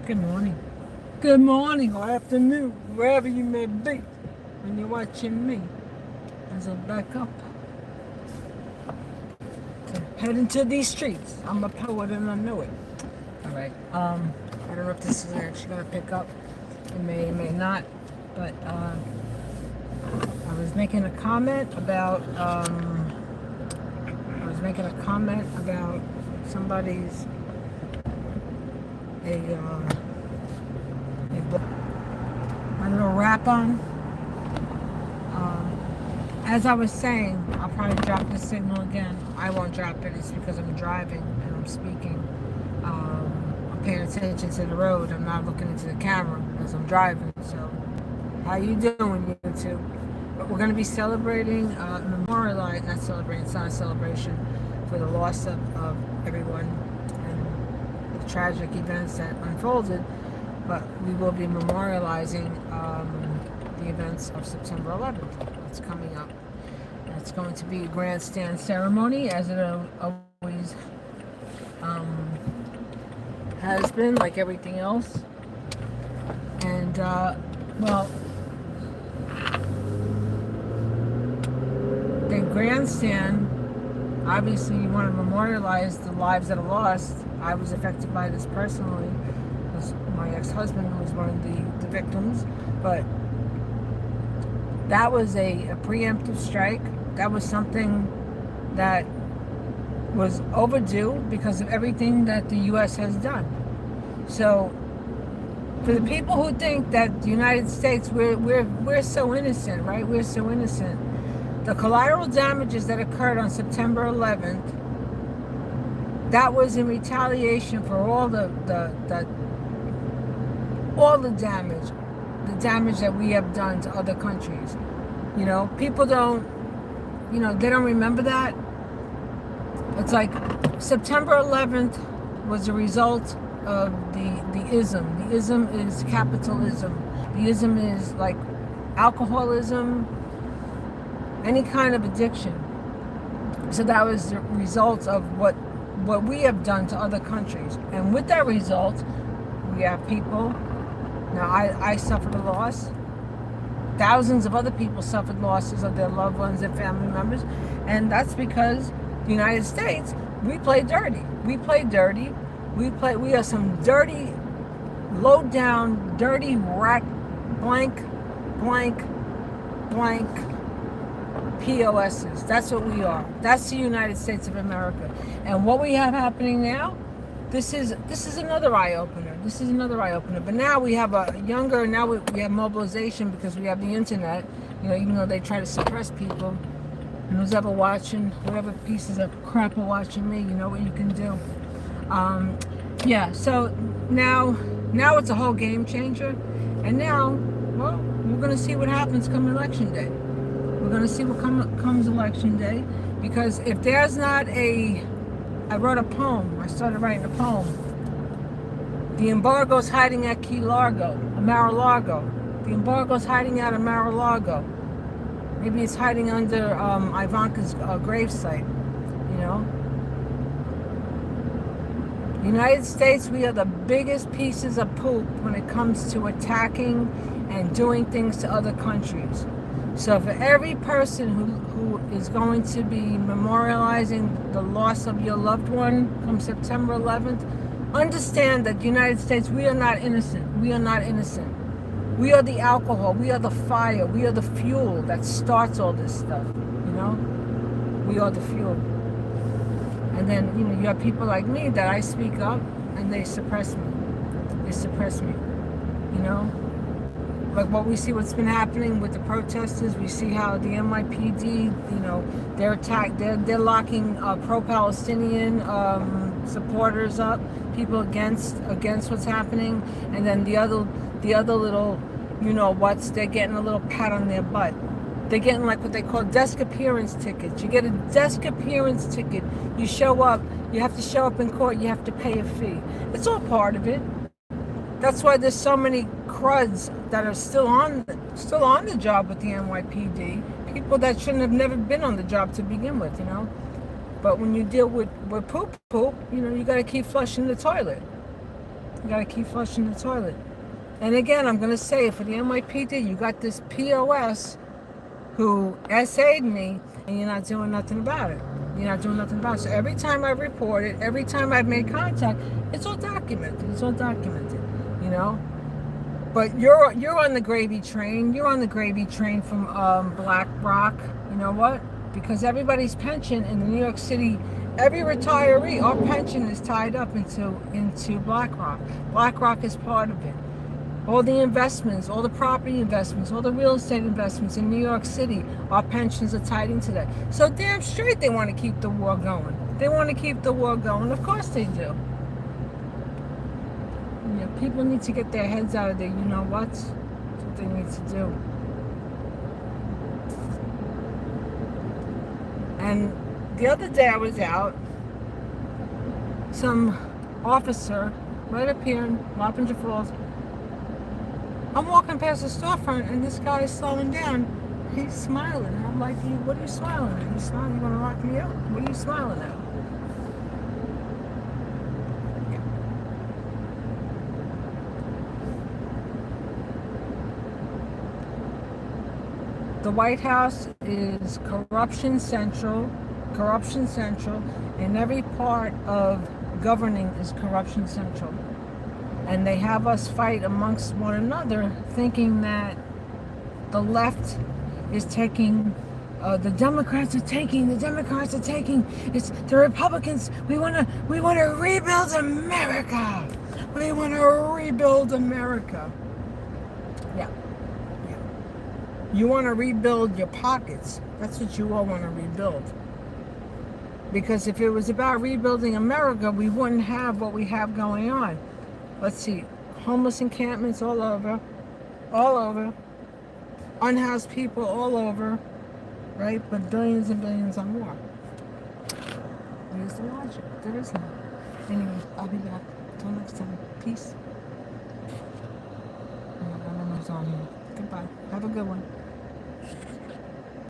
Good morning. Good morning or afternoon, wherever you may be when you're watching me. As I back up to head into these streets. I'm a poet and I know it. All right. I don't know if this is actually gonna pick up. It may not. But I was making a comment about. Somebody's a little rap on. As I was saying, I'll probably drop the signal again. I won't drop it. It's because I'm driving and I'm speaking. I'm paying attention to the road. I'm not looking into the camera as I'm driving. So, how you doing, you two? But we're going to be celebrating, not celebrating, it's not a celebration for the loss of everyone and the tragic events that unfolded. But we will be memorializing the events of September 11th. It's coming up. It's going to be a grandstand ceremony, as it always has been, like everything else. And, the grandstand, obviously you want to memorialize the lives that are lost. I was affected by this personally. My ex-husband was one of the victims, but that was a preemptive strike. That was something that was overdue because of everything that the U.S. has done. So for the people who think that the United States, we're so innocent, right? We're so innocent. The collateral damages that occurred on September 11th, that was in retaliation for all the damage that we have done to other countries. You know, people don't, they don't remember that. It's like September 11th was a result of the ism. The ism is capitalism. The ism is like alcoholism, any kind of addiction. So that was the result of what we have done to other countries. And with that result, we have people. Now, I suffered a loss. Thousands of other people suffered losses of their loved ones and family members. And that's because the United States, we play dirty. We play dirty. We are some dirty, low down, dirty rat, blank POSs. That's what we are. That's the United States of America. And what we have happening now, this is another eye opener. This is another eye opener. But now we have now we have mobilization because we have the internet. Even though they try to suppress people. And who's ever watching, whatever pieces of crap are watching me, you know what you can do. So now it's a whole game changer. And now, well, we're going to see what happens come election day. We're going to see what comes election day. Because if there's not I wrote a poem. I started writing a poem. The embargo's hiding at Mar-a-Lago. The embargo's hiding out of Mar-a-Lago. Maybe it's hiding under Ivanka's gravesite. The United States, we are the biggest pieces of poop when it comes to attacking and doing things to other countries. So for every person who is going to be memorializing the loss of your loved one come September 11th, understand that the United States, we are not innocent. We are not innocent. We are the alcohol. We are the fire. We are the fuel that starts all this stuff. We are the fuel. And then, you have people like me that I speak up and they suppress me. They suppress me. Like what we see, what's been happening with the protesters. We see how the NYPD, they're locking pro-Palestinian supporters up, people against what's happening, and then the other little, they're getting a little pat on their butt. They're getting like what they call desk appearance tickets. You get a desk appearance ticket. You show up. You have to show up in court. You have to pay a fee. It's all part of it. That's why there's so many cruds that are still on the job with the NYPD. People that shouldn't have never been on the job to begin with, But when you deal with poop, you got to keep flushing the toilet. You got to keep flushing the toilet. And again, I'm going to say, for the NYPD, you got this POS who SA'd me, and you're not doing nothing about it. You're not doing nothing about it. So every time I report it, every time I've made contact, it's all documented. It's all documented, you know. But you're on the gravy train. You're on the gravy train from BlackRock. You know what? Because everybody's pension in the New York City, every retiree, our pension is tied up into BlackRock. BlackRock is part of it. All the investments, all the property investments, all the real estate investments in New York City, our pensions are tied into that. So damn straight they want to keep the war going. They want to keep the war going. Of course they do. Yeah, people need to get their heads out of there. You know what? That's what they need to do. And the other day I was out. Some officer right up here in Wappinger Falls. I'm walking past the storefront and this guy is slowing down. He's smiling. And I'm like, what are you smiling at? You smiling? You gonna lock me up? What are you smiling at? The White House is corruption central, and every part of governing is corruption central. And they have us fight amongst one another, thinking that the left is taking, the Democrats are taking. It's the Republicans. We want to rebuild America. We want to rebuild America. Yeah. You want to rebuild your pockets. That's what you all want to rebuild. Because if it was about rebuilding America, we wouldn't have what we have going on. Let's see, homeless encampments all over, unhoused people all over, right? But billions and billions on war. Where's the logic? There is none. Anyway, I'll be back. Till next time. Peace. I don't know who's on here. Goodbye. Have a good one.